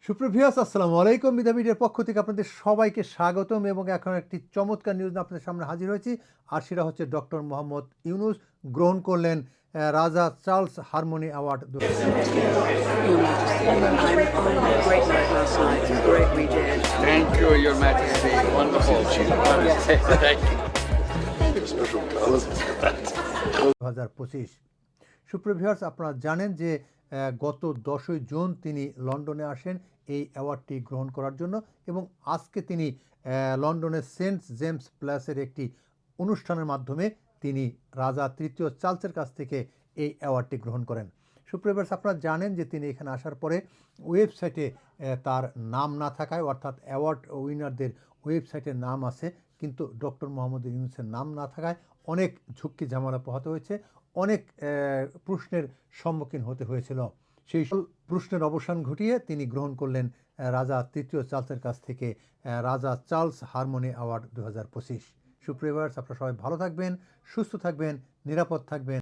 সুপ্রিয় ভিউয়ার্স, আসসালামু আলাইকুম। মিধা মিডিয়ার পক্ষ থেকে আপনাদের সবাইকে স্বাগতম এবং এখন একটি চমৎকার নিউজ নিয়ে আপনাদের সামনে হাজির হয়েছি। আর সেটা হচ্ছে ডক্টর মোহাম্মদ ইউনূস গ্রহণ করলেন রাজা Charles harmony award. Your Majesty, I'm on great night last night, great we did. Thank you, Your Majesty. Wonderful. Thank you. 2025। সুপ্রিয় ভিউয়ার্স, আপনারা জানেন যে গত 10ই জুন তিনি লন্ডনে আসেন এই অ্যাওয়ার্ডটি গ্রহণ করার জন্য এবং আজকে তিনি লন্ডনের সেন্ট জেমস প্লেসের একটি অনুষ্ঠানের মাধ্যমে তিনি রাজা তৃতীয় চার্লসের কাছ থেকে এই অ্যাওয়ার্ডটি গ্রহণ করেন। সুপ্রিয় ভিউয়ার্স, আপনারা জানেন যে তিনি এখানে আসার পরে ওয়েবসাইটে তার নাম না থাকায়, অর্থাৎ অ্যাওয়ার্ড উইনারদের ওয়েবসাইটের নাম আছে কিন্তু ডক্টর মোহাম্মদ ইউনূসের নাম না থাকায় অনেক ঝুঁকি ঝামেলা পোহাতে হয়েছে, অনেক প্রশ্নের সম্মুখীন হতে হয়েছিল। সেই প্রশ্নের অবসান ঘটিয়ে তিনি গ্রহণ করলেন রাজা তৃতীয় চার্লসের কাছ থেকে রাজা চার্লস হারমোনি অ্যাওয়ার্ড 2025। সুপ্রিয় ভিউয়ার্স, আপনারা সবাই ভালো থাকবেন, সুস্থ থাকবেন, নিরাপদ থাকবেন।